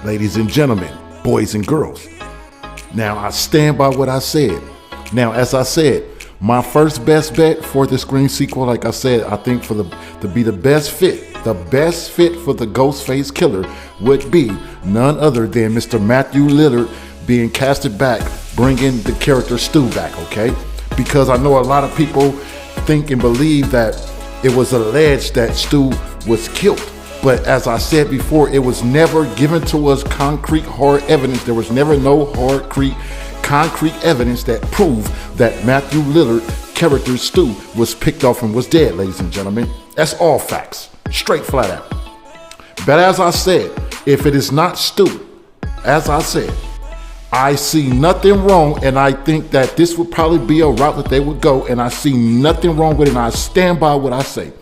ladies and gentlemen, boys and girls. Now, I stand by what I said. Now, as I said, my first best bet for the Scream sequel, like I said, I think to be the best fit for the Ghostface killer would be none other than Mr. Matthew Lillard being casted back, bringing the character Stu back, okay? Because I know a lot of people think and believe that it was alleged that Stu was killed. But as I said before, it was never given to us concrete, hard evidence. There was never no concrete evidence that proved that Matthew Lillard character Stu was picked off and was dead, ladies and gentlemen. That's all facts, straight flat out. But as I said, if it is not Stu, as I said, I see nothing wrong, and I think that this would probably be a route that they would go, and I see nothing wrong with it, and I stand by what I say.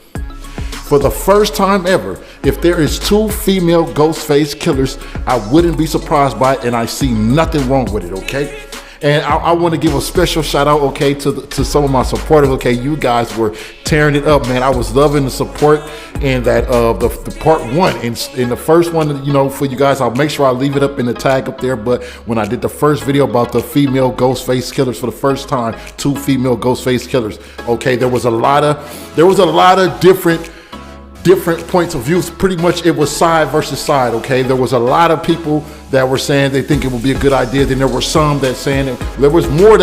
For the first time ever, if there is 2 female Ghostface killers, I wouldn't be surprised by it, and I see nothing wrong with it, okay? And I want to give a special shout out, okay, to some of my supporters. Okay, you guys were tearing it up, man. I was loving the support in that the part 1. In the first one, you know, for you guys, I'll make sure I leave it up in the tag up there. But when I did the first video about the female Ghostface killers for the first time, 2 female Ghostface killers, okay, there was a lot of different points of views. Pretty much it was side versus side, okay? There was a lot of people that were saying they think it would be a good idea. Then there were some that saying there was more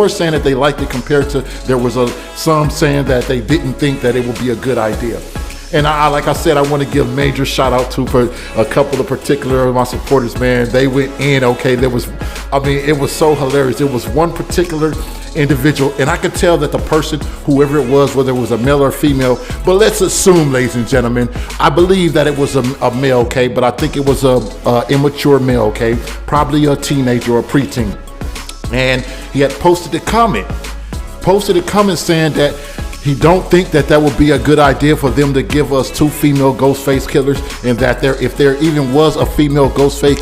saying that they liked it compared to there was some saying that they didn't think that it would be a good idea. And like I said, I want to give major shout out to for a couple of particular of my supporters, man. They went in, okay? It was so hilarious. It was one particular individual, and I could tell that the person, whoever it was, whether it was a male or female, but let's assume, ladies and gentlemen, I believe that it was a male, okay? But I think it was a immature male, okay? Probably a teenager or a preteen. And he had posted a comment saying that he don't think that would be a good idea for them to give us 2 female Ghostface killers, and that if there even was a female Ghostface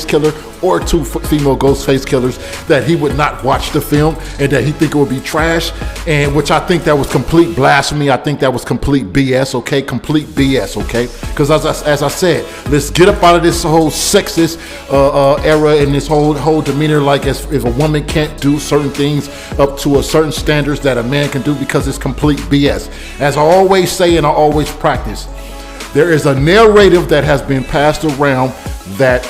killer or 2 female Ghostface killers, that he would not watch the film and that he think it would be trash, and which I think that was complete blasphemy. I think that was complete BS, okay? Complete BS, okay? Because as I said, let's get up out of this whole sexist era and this whole demeanor, like if a woman can't do certain things up to a certain standards that a man can do, because it's complete BS. As I always say and I always practice, there is a narrative that has been passed around that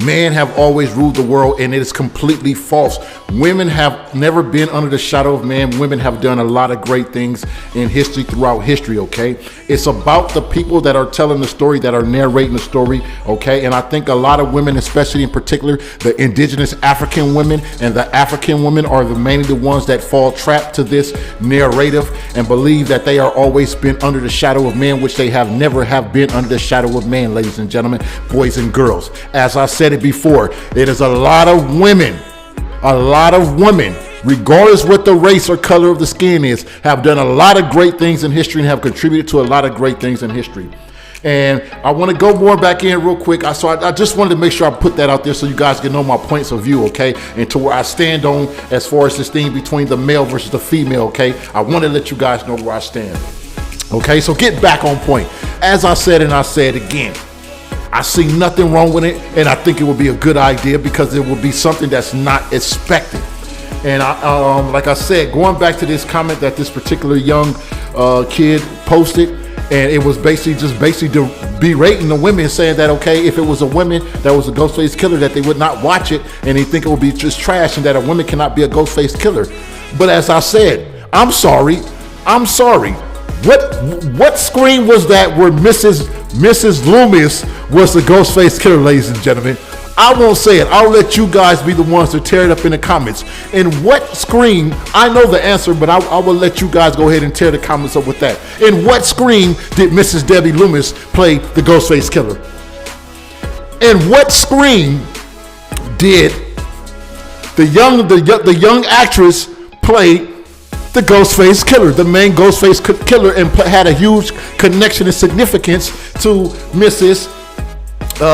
men have always ruled the world, and it is completely false. Women have never been under the shadow of man. Women have done a lot of great things in history, throughout history, okay? It's about the people that are telling the story, that are narrating the story, okay? And I think a lot of women, especially in particular, the indigenous African women and the African women are mainly the ones that fall trapped to this narrative and believe that they are always been under the shadow of man, which they never have been under the shadow of man, ladies and gentlemen, boys and girls. As I said it before, it is a lot of women, regardless what the race or color of the skin is, have done a lot of great things in history and have contributed to a lot of great things in history. And I want to go more back in real quick. So I just wanted to make sure I put that out there so you guys can know my points of view, okay? And to where I stand on as far as this thing between the male versus the female, okay? I want to let you guys know where I stand. Okay, so get back on point. As I said, and I said again, I see nothing wrong with it, and I think it would be a good idea because it will be something that's not expected. And like I said, going back to this comment that this particular young kid posted, and it was basically berating the women, saying that, okay, if it was a woman that was a Ghostface killer, that they would not watch it, and they think it would be just trash, and that a woman cannot be a Ghostface killer. But as I said, I'm sorry. What screen was that where Mrs. Loomis was the Ghostface killer, ladies and gentlemen? I won't say it. I'll let you guys be the ones to tear it up in the comments. In what screen, I know the answer, but I will let you guys go ahead and tear the comments up with that. In what screen did Mrs. Debbie Loomis play the Ghostface killer? In what screen did the young actress play the Ghostface killer, the main Ghostface killer, and had a huge connection and significance to Mrs.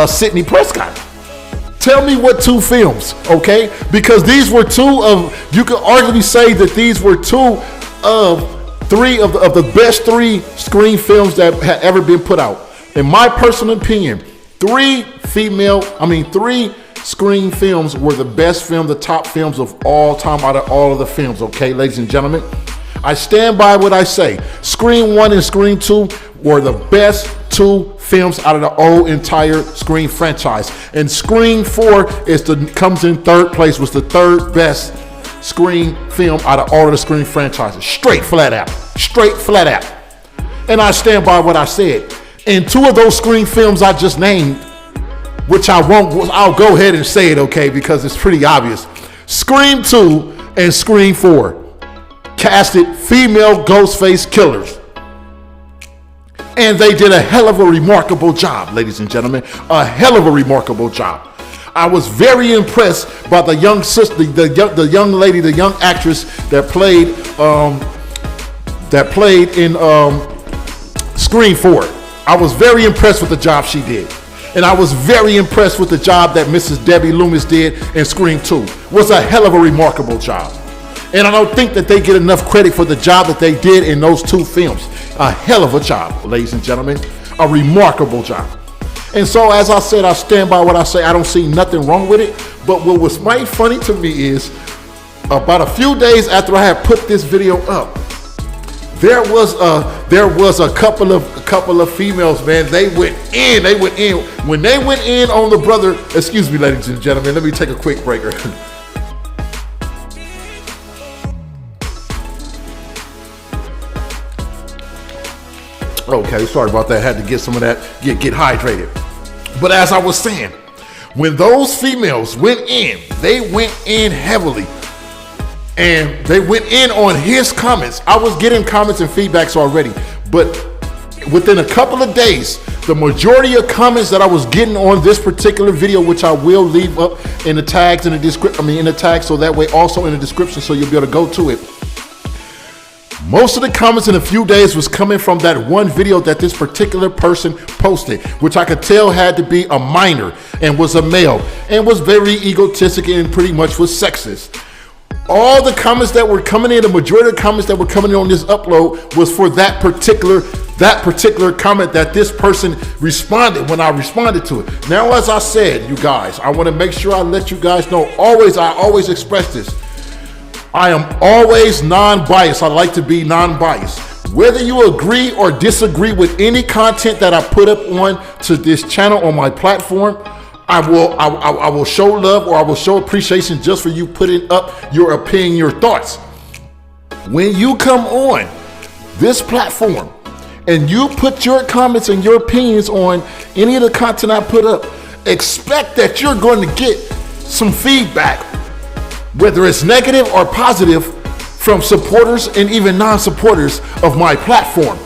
Sidney Prescott? Tell me what 2 films, okay? Because these were 2 of, you could arguably say that these were 2 of three of the best 3 Scream films that had ever been put out. In my personal opinion, 3 Scream films were the best film, the top films of all time out of all of the films, okay, ladies and gentlemen? I stand by what I say. Scream 1 and Scream 2 were the best 2 films out of the whole entire Scream franchise. And Scream 4 comes in 3rd place, was the 3rd best Scream film out of all of the Scream franchises. Straight flat out. And I stand by what I said. In 2 of those Scream films I just named, which I'll go ahead and say it, okay, because it's pretty obvious. Scream 2 and Scream 4 casted female Ghostface killers. And they did a hell of a remarkable job, ladies and gentlemen. A hell of a remarkable job. I was very impressed by the young sister, the young lady, the young actress that played in Scream 4. I was very impressed with the job she did. And I was very impressed with the job that Mrs. Debbie Loomis did in Scream 2. It was a hell of a remarkable job. And I don't think that they get enough credit for the job that they did in those 2 films. A hell of a job, ladies and gentlemen. A remarkable job. And so, as I said, I stand by what I say. I don't see nothing wrong with it. But what was mighty funny to me is, about a few days after I had put this video up, there was a couple of females, man. They went in. When they went in on the brother, excuse me, ladies and gentlemen, let me take a quick breaker. Okay, sorry about that. Had to get some of that, get hydrated. But as I was saying, when those females went in, they went in heavily. And they went in on his comments. I was getting comments and feedbacks already. But within a couple of days, the majority of comments that I was getting on this particular video, which I will leave up in the tags in the description, in the tags, so that way also in the description, so you'll be able to go to it. Most of the comments in a few days was coming from that one video that this particular person posted, which I could tell had to be a minor and was a male and was very egotistic and pretty much was sexist. All the comments that were coming in, the majority of the comments that were coming in on this upload was for that particular comment that this person responded when I responded to it. Now, as I said, you guys, I want to make sure I let you guys know, I always express this. I am always non-biased. I like to be non-biased. Whether you agree or disagree with any content that I put up on to this channel on my platform, I will show love, or I will show appreciation just for you putting up your opinion, your thoughts. When you come on this platform and you put your comments and your opinions on any of the content I put up, expect that you're going to get some feedback, whether it's negative or positive, from supporters and even non-supporters of my platform.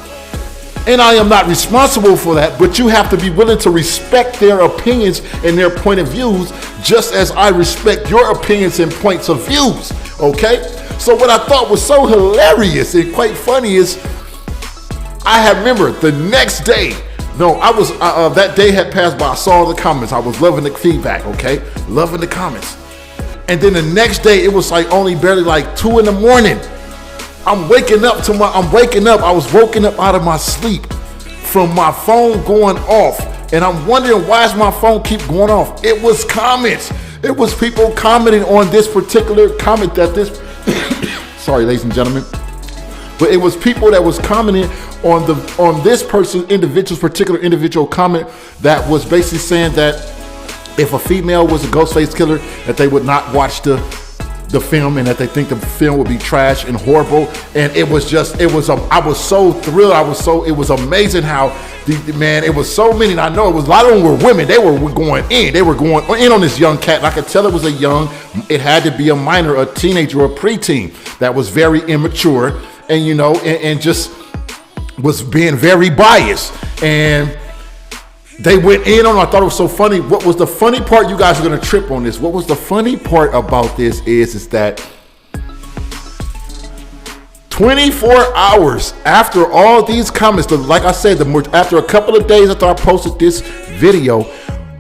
And I am not responsible for that, but you have to be willing to respect their opinions and their point of views, just as I respect your opinions and points of views, okay? So what I thought was so hilarious and quite funny is, I remember the next day, that day had passed by, I saw the comments, I was loving the feedback, okay? Loving the comments. And then the next day, it was like only barely like 2 in the morning. I was woken up out of my sleep from my phone going off. And I'm wondering, why does my phone keep going off? It was comments. It was people commenting on this particular comment sorry, ladies and gentlemen. But it was people that was commenting on this particular individual comment that was basically saying that if a female was a Ghostface killer, that they would not watch the film, and that they think the film would be trash and horrible. And I was so thrilled. It was amazing how it was so many. And I know a lot of them were women. They were going in on this young cat. And I could tell it had to be a minor, a teenager, or a preteen that was very immature and, and just was being very biased. And they went in on, I thought it was so funny. What was the funny part? You guys are going to trip on this. What was the funny part about this is that 24 hours after all these comments, like I said, after a couple of days after I posted this video,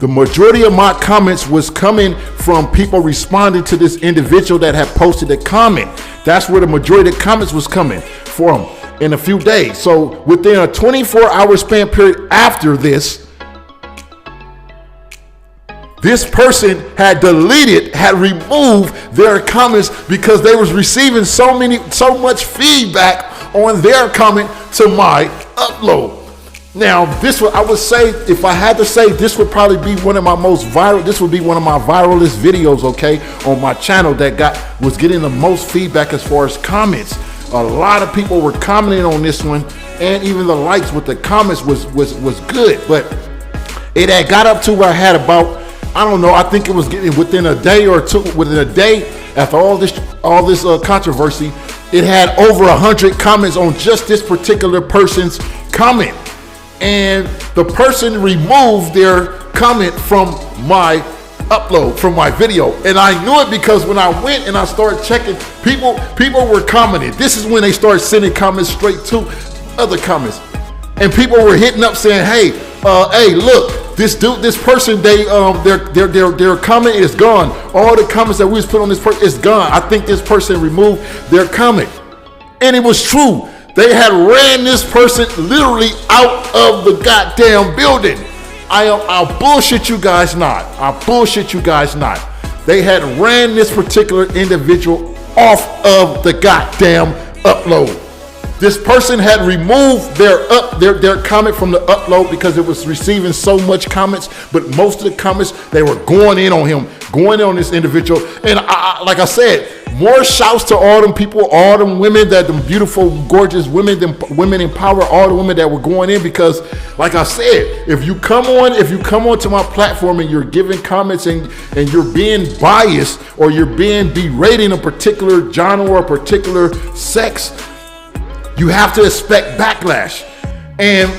the majority of my comments was coming from people responding to this individual that had posted a comment. That's where the majority of the comments was coming from. in a few days. So within a 24-hour span period after this person had removed their comments because they was receiving so much feedback on their comment to my upload. Now, I would say, if I had to say, this would probably be one of my viralest videos, okay, on my channel that was getting the most feedback as far as comments. A lot of people were commenting on this one, and even the likes with the comments was good, but it had got up to where I had about, I don't know, I think it was getting within a day or two, within a day after all this controversy, it had over 100 comments on just this particular person's comment. And the person removed their comment from my upload, from my video. And I knew it because when I went and I started checking, people were commenting. This is when they started sending comments straight to other comments. And people were hitting up saying, hey, look, this person, their comment is gone. All the comments that we was put on this person is gone. I think this person removed their comment. And it was true. They had ran this person literally out of the goddamn building. I'll bullshit you guys not. They had ran this particular individual off of the goddamn upload. This person had removed their comment from the upload because it was receiving so much comments, but most of the comments, they were going in on him, going in on this individual. And like I said, more shouts to all them people, all them women, them beautiful, gorgeous women, them women in power, all the women that were going in, because like I said, if you come on to my platform and you're giving comments and you're being biased or you're being berating a particular genre or a particular sex, you have to expect backlash. And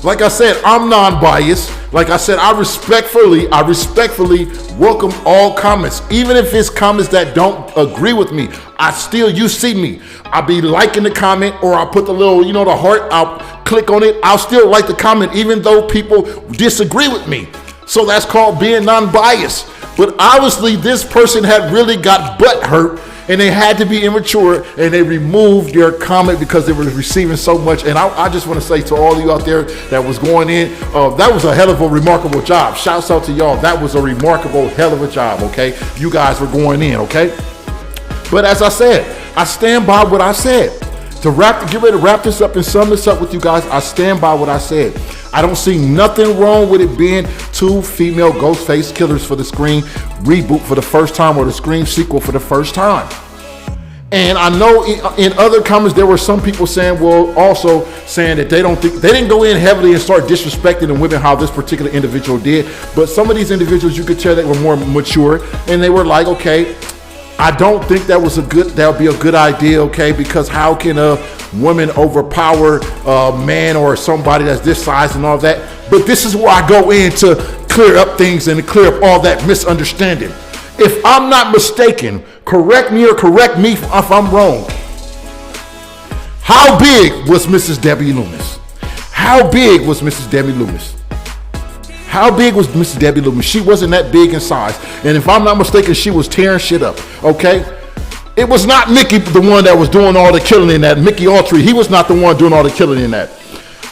like I said, I'm non-biased. Like I said, I respectfully welcome all comments. Even if it's comments that don't agree with me, you see me. I'll be liking the comment, or I'll put the little, the heart, I'll click on it. I'll still like the comment even though people disagree with me. So that's called being non-biased. But obviously this person had really got butt hurt, and they had to be immature, and they removed their comment because they were receiving so much. And I just want to say to all of you out there that was going in, that was a hell of a remarkable job. Shouts out to y'all. That was a remarkable hell of a job, okay? You guys were going in, okay? But as I said, I stand by what I said. Get ready to wrap this up and sum this up with you guys, I stand by what I said. I don't see nothing wrong with it being 2 female Ghostface killers for the Scream reboot for the first time, or the Scream sequel for the first time. And I know in other comments there were some people saying, also saying that they didn't go in heavily and start disrespecting the women how this particular individual did. But some of these individuals, you could tell they were more mature, and they were like, okay, I don't think that would be a good idea, okay? Because how can a woman overpower a man or somebody that's this size and all that? But this is where I go in to clear up things and to clear up all that misunderstanding. If I'm not mistaken, correct me if I'm wrong. How big was Mrs. Debbie Loomis? How big was Mrs. Debbie Loomis? She wasn't that big in size. And if I'm not mistaken, she was tearing shit up, okay? It was not Mickey, the one that was doing all the killing in that. Mickey Autry, he was not the one doing all the killing in that.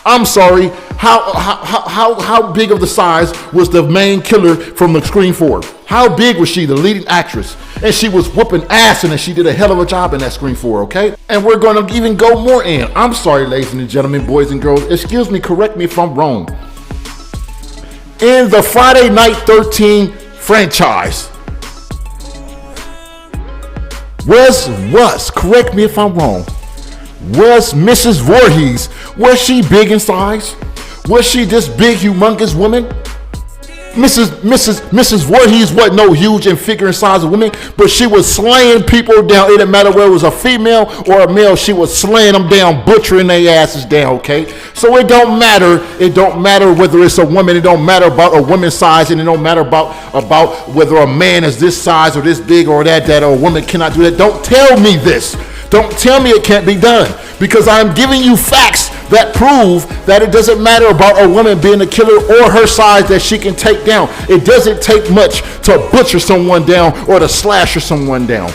I'm sorry, how big of the size was the main killer from the Scream 4? How big was she, the leading actress? And she was whooping ass, and she did a hell of a job in that Scream 4, okay? And we're gonna even go more in. I'm sorry, ladies and gentlemen, boys and girls, excuse me, correct me if I'm wrong. In the Friday Night 13 franchise, correct me if I'm wrong, was Mrs. Voorhees, was she big in size? Was she this big, humongous woman? Mrs. Voorhees wasn't no huge and figure in size of woman, but she was slaying people down. It didn't matter whether it was a female or a male, she was slaying them down, butchering their asses down, okay? So it don't matter whether it's a woman, it don't matter about a woman's size, and it don't matter about whether a man is this size or this big or that or a woman cannot do that. Don't tell me this. Don't tell me it can't be done, because I'm giving you facts that prove that it doesn't matter about a woman being a killer or her size that she can take down. It doesn't take much to butcher someone down or to slash someone down.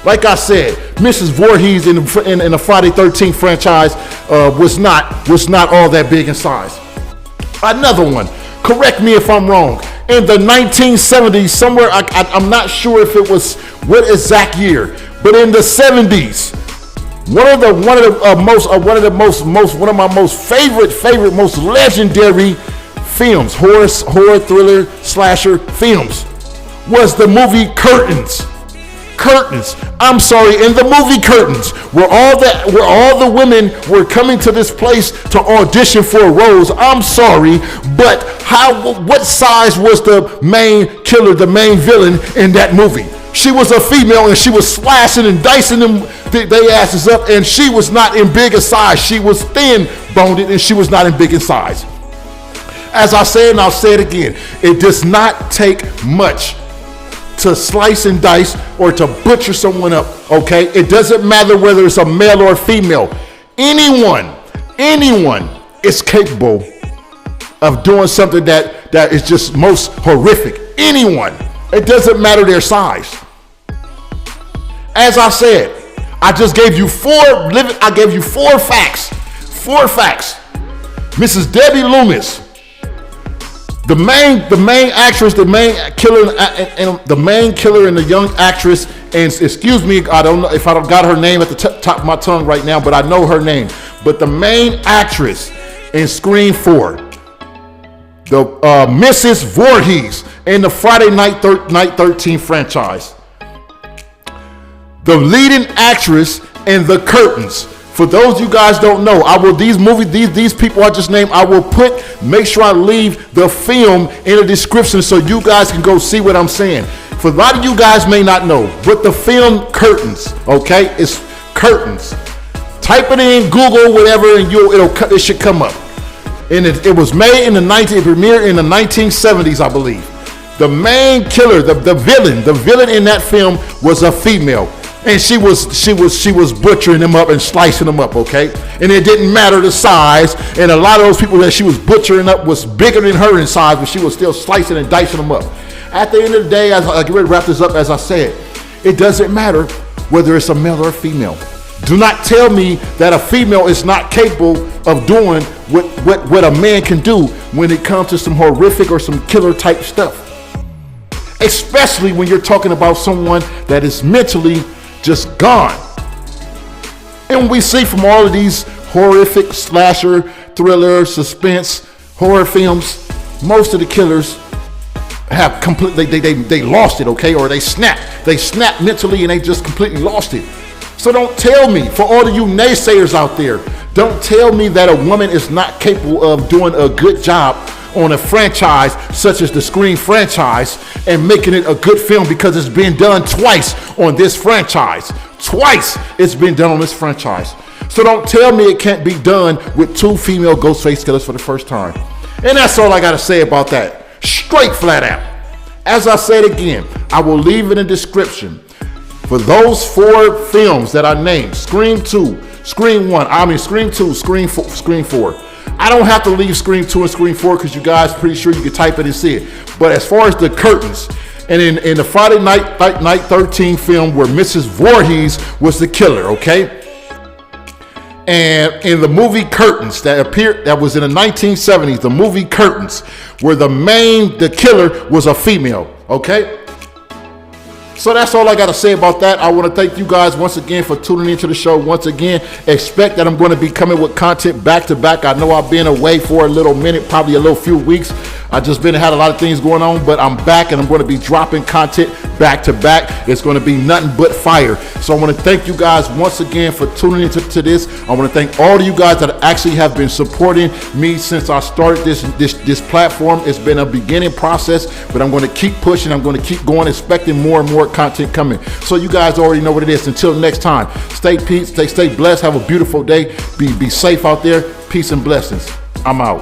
Like I said, Mrs. Voorhees in the Friday 13th franchise was not all that big in size. Another one, correct me if I'm wrong. In the 1970s, somewhere, I'm not sure if it was what exact year, but in the 70s, one of my most favorite, most legendary films, horror thriller slasher films, was the movie Curtains. I'm sorry, in the movie Curtains, where all the women were coming to this place to audition for a roles. I'm sorry, but what size was the main killer, the main villain in that movie? She was a female, and she was slashing and dicing them they asses up, and she was not in big in size. She was thin-boned, and she was not in big in size. As I said, and I'll say it again, it does not take much to slice and dice or to butcher someone up, okay? It doesn't matter whether it's a male or a female. Anyone is capable of doing something that is just most horrific. Anyone. It doesn't matter their size. As I said, I just gave you four facts. Four facts. Mrs. Debbie Loomis, the main actress, the main killer, and the main killer and the young actress, and excuse me, I don't know if I don't got her name at the top of my tongue right now, but I know her name. But the main actress in Scream 4, the Mrs. Voorhees in the Friday Night 13 franchise, the leading actress in The Curtains. For those of you guys don't know, I will these people I just named, I will make sure I leave the film in the description so you guys can go see what I'm saying. For a lot of you guys may not know, but the film Curtains, okay, it's Curtains. Type it in Google, whatever, and it should come up. And it was made it premiered in the 1970s, I believe. The main killer, the villain in that film was a female. And she was butchering them up and slicing them up, okay? And it didn't matter the size. And a lot of those people that she was butchering up was bigger than her in size, but she was still slicing and dicing them up. At the end of the day, as I get ready to wrap this up, as I said, it doesn't matter whether it's a male or a female. Do not tell me that a female is not capable of doing what a man can do when it comes to some horrific or some killer type stuff. Especially when you're talking about someone that is mentally just gone. And we see from all of these horrific slasher, thriller, suspense, horror films, most of the killers have completely, they lost it, okay? Or they snapped mentally and they just completely lost it. So don't tell me, for all of you naysayers out there, don't tell me that a woman is not capable of doing a good job on a franchise such as the Scream franchise and making it a good film, because it's been done twice on this franchise. Twice it's been done on this franchise. So don't tell me it can't be done with two female Ghostface killers for the first time. And that's all I got to say about that. Straight flat out. As I said again, I will leave in the description for those four films that I named: Scream 2, Scream 2, Scream 4. I don't have to leave Scream 2 and Scream 4 because you guys pretty sure you can type it and see it. But as far as The Curtains, and in the Friday Night 13 film where Mrs. Voorhees was the killer, okay? And in the movie Curtains that was in the 1970s, the movie Curtains, where the killer was a female, okay? So that's all I got to say about that. I want to thank you guys once again for tuning into the show. Once again, expect that I'm going to be coming with content back to back. I know I've been away for a little minute, probably a few weeks. I just had a lot of things going on, but I'm back and I'm going to be dropping content back to back. It's going to be nothing but fire. So I want to thank you guys once again for tuning into this. I want to thank all of you guys that actually have been supporting me since I started this platform. It's been a beginning process, but I'm going to keep pushing. I'm going to keep going, expecting more and more content coming. So you guys already know what it is. Until next time, stay peace, stay blessed. Have a beautiful day. Be safe out there. Peace and blessings. I'm out.